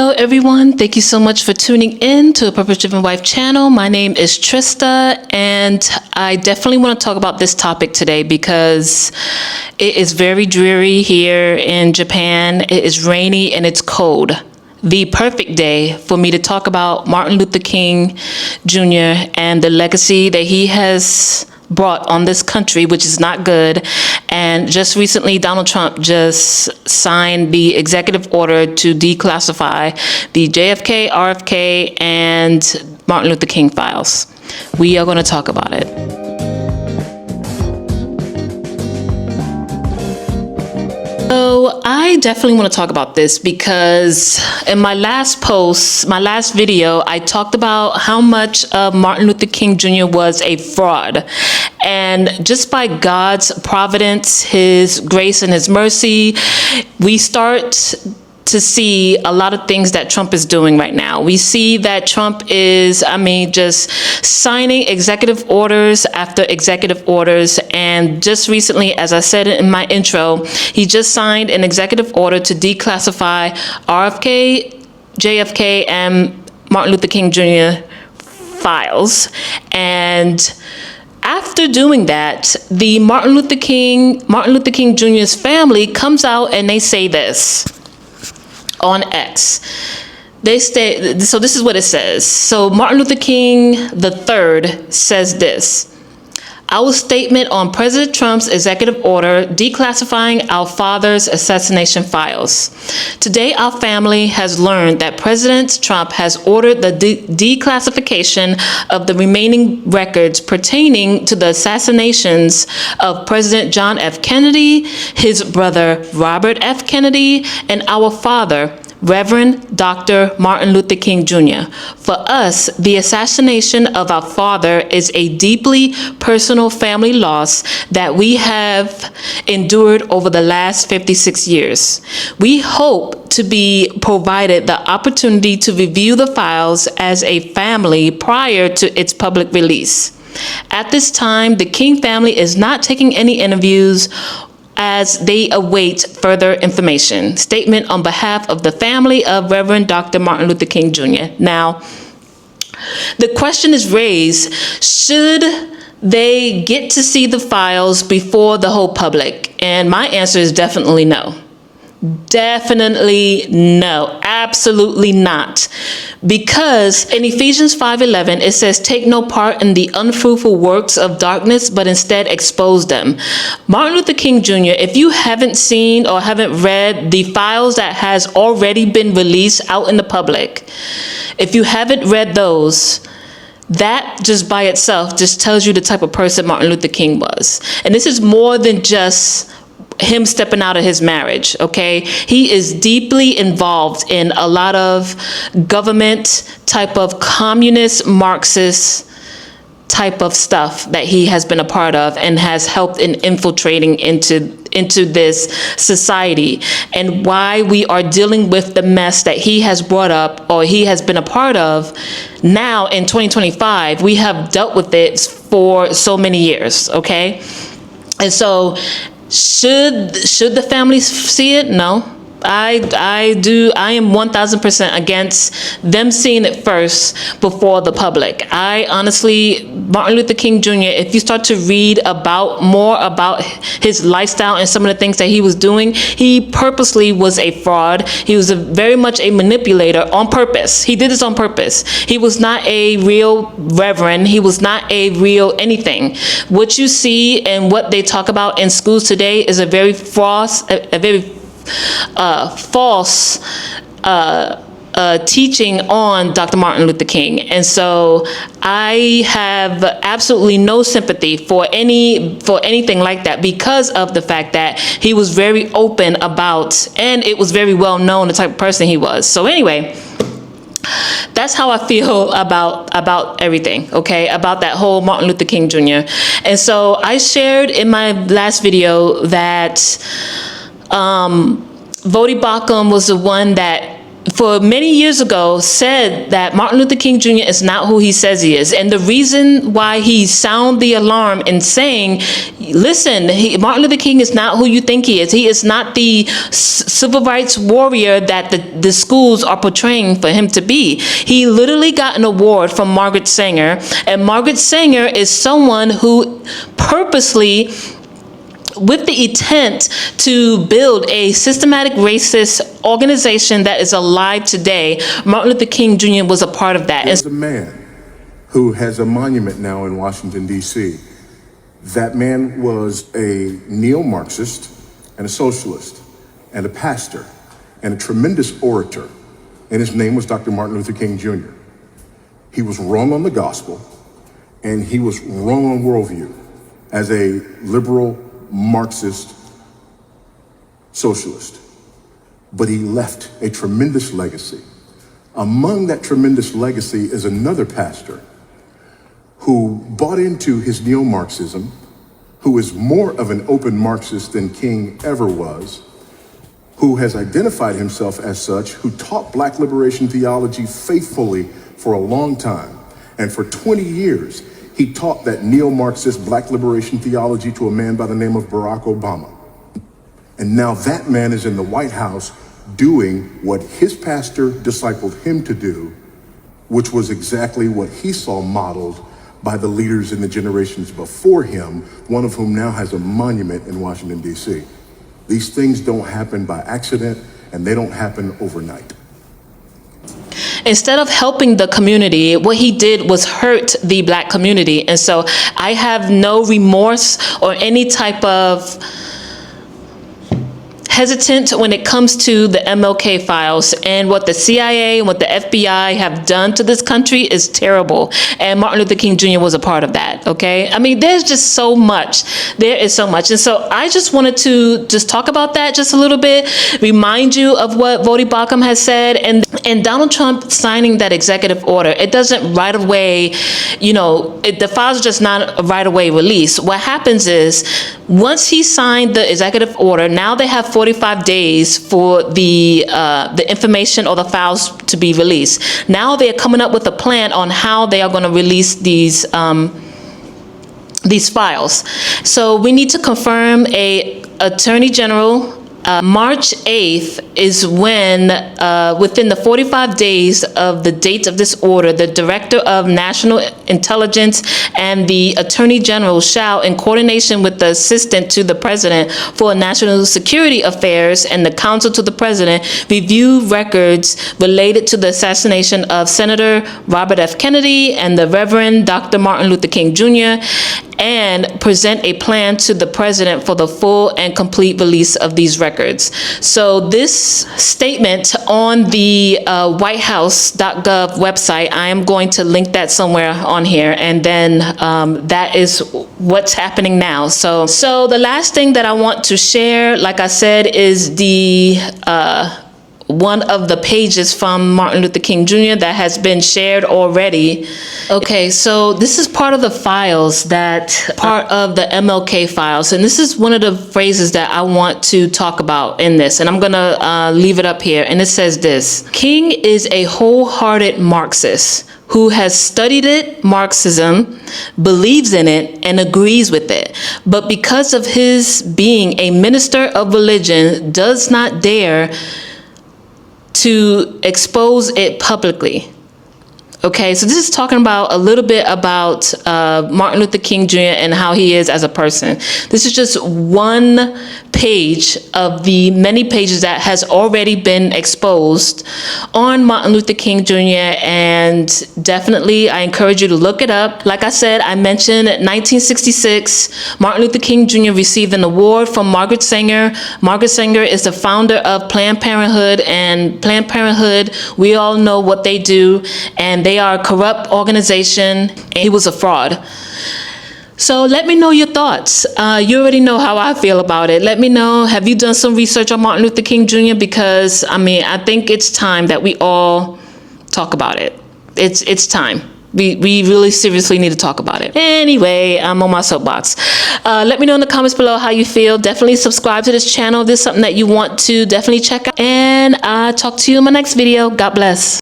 Hello everyone, thank you so much for tuning in to a Purpose Driven Wife channel. My name is Trista, and I definitely want to talk about this topic today because it is very dreary here in Japan. It is rainy and it's cold. The perfect day for me to talk about Martin Luther King Jr. and the legacy that he has brought on this country, which is not good. And just recently, Donald Trump just signed the executive order to declassify the JFK, RFK, and Martin Luther King files. We are going to talk about it. So I definitely want to talk about this because in my last post, my last video, I talked about how much Martin Luther King Jr. was a fraud. And just by God's providence, his grace and his mercy, we start to see a lot of things that Trump is doing right now. We see that Trump is, just signing executive orders after executive orders. And just recently, as I said in my intro, he just signed an executive order to declassify RFK, JFK, and Martin Luther King Jr. files. And after doing that, the Martin Luther King Jr.'s family comes out and they say this on X. They say, so this is what it says. So Martin Luther King III says this: our statement on President Trump's executive order declassifying our father's assassination files. Today, our family has learned that President Trump has ordered the declassification of the remaining records pertaining to the assassinations of President John F. Kennedy, his brother Robert F. Kennedy, and our father, Reverend Dr. Martin Luther King Jr. For us, the assassination of our father is a deeply personal family loss that we have endured over the last 56 years. We hope to be provided the opportunity to review the files as a family prior to its public release. At this time, the King family is not taking any interviews as they await further information. Statement on behalf of the family of Reverend Dr. Martin Luther King Jr. Now, the question is raised, should they get to see the files before the whole public? And my answer is definitely no. Definitely no, absolutely not. Because in Ephesians 5:11, it says, take no part in the unfruitful works of darkness, but instead expose them. Martin Luther King Jr., if you haven't seen or haven't read the files that has already been released out in the public, if you haven't read those, that just by itself just tells you the type of person Martin Luther King was. And this is more than just him stepping out of his marriage, okay? He is deeply involved in a lot of government type of communist, Marxist type of stuff that he has been a part of and has helped in infiltrating into this society. And why we are dealing with the mess that he has brought up or he has been a part of now in 2025, we have dealt with it for so many years, okay? And so should the families see it? No. I am 1000% against them seeing it first before the public. I honestly, Martin Luther King Jr., if you start to read more about his lifestyle and some of the things that he was doing, he purposely was a fraud. He was very much a manipulator on purpose. He did this on purpose. He was not a real reverend. He was not a real anything. What you see and what they talk about in schools today is a very false teaching on Dr. Martin Luther King. And so I have absolutely no sympathy for anything like that because of the fact that he was very open about, and it was very well known the type of person he was. So anyway, that's how I feel about everything, okay, about that whole Martin Luther King Jr. And so I shared in my last video that Vodi Bakum was the one that for many years ago said that Martin Luther King Jr. is not who he says he is. And the reason why he sound the alarm in saying, listen, Martin Luther King is not who you think he is. He is not the civil rights warrior that the schools are portraying for him to be. He literally got an award from Margaret Sanger, and Margaret Sanger is someone who purposely, with the intent to build a systematic racist organization that is alive today, Martin Luther King Jr. was a part of that. There's a man who has a monument now in Washington, D.C. That man was a neo-Marxist and a socialist and a pastor and a tremendous orator, and his name was Dr. Martin Luther King Jr. He was wrong on the gospel, and he was wrong on worldview as a liberal Marxist socialist, but he left a tremendous legacy. Among that tremendous legacy is another pastor who bought into his neo-Marxism, who is more of an open Marxist than King ever was, who has identified himself as such, who taught Black liberation theology faithfully for a long time. And for 20 years, he taught that neo-Marxist Black liberation theology to a man by the name of Barack Obama. And now that man is in the White House doing what his pastor discipled him to do, which was exactly what he saw modeled by the leaders in the generations before him, one of whom now has a monument in Washington, D.C. These things don't happen by accident, and they don't happen overnight. Instead of helping the community, what he did was hurt the Black community. And so I have no remorse or any type of hesitant when it comes to the MLK files, and what the CIA and what the FBI have done to this country is terrible. And Martin Luther King Jr. was a part of that, okay? I mean, there's just so much. There is so much. And so I just wanted to just talk about that just a little bit, remind you of what Vodi Bakum has said, and Donald Trump signing that executive order. It doesn't right away, the files are just not a right away release. What happens is, once he signed the executive order, now they have 45 days for the information or the files to be released. Now they're coming up with a plan on how they are going to release these files. So we need to confirm a Attorney General. March 8th is when, within the 45 days of the date of this order, the Director of National Intelligence and the Attorney General shall, in coordination with the Assistant to the President for National Security Affairs and the Counsel to the President, review records related to the assassination of Senator Robert F. Kennedy and the Reverend Dr. Martin Luther King Jr., and present a plan to the President for the full and complete release of these records. So this statement on the whitehouse.gov website, I am going to link that somewhere on here, and then that is what's happening now. So the last thing that I want to share, like I said, is the one of the pages from Martin Luther King Jr. that has been shared already. Okay, so this is part of the files, part of the MLK files, and this is one of the phrases that I want to talk about in this, and I'm gonna leave it up here, and it says this: King is a wholehearted Marxist who has studied Marxism, believes in it, and agrees with it, but because of his being a minister of religion, does not dare to expose it publicly. Okay, so this is talking about a little bit about Martin Luther King Jr. and how he is as a person. This is just one page of the many pages that has already been exposed on Martin Luther King Jr. And definitely I encourage you to look it up. Like I said, I mentioned 1966, Martin Luther King Jr. received an award from Margaret Sanger. Margaret Sanger is the founder of Planned Parenthood, and Planned Parenthood, we all know what they do, and they are a corrupt organization, and he was a fraud. So let me know your thoughts. You already know how I feel about it. Let me know, have you done some research on Martin Luther King Jr.? Because, I mean, I think it's time that we all talk about it. It's time. We really seriously need to talk about it. Anyway, I'm on my soapbox. Let me know in the comments below how you feel. Definitely subscribe to this channel if this is something that you want to definitely check out. And I'll talk to you in my next video. God bless.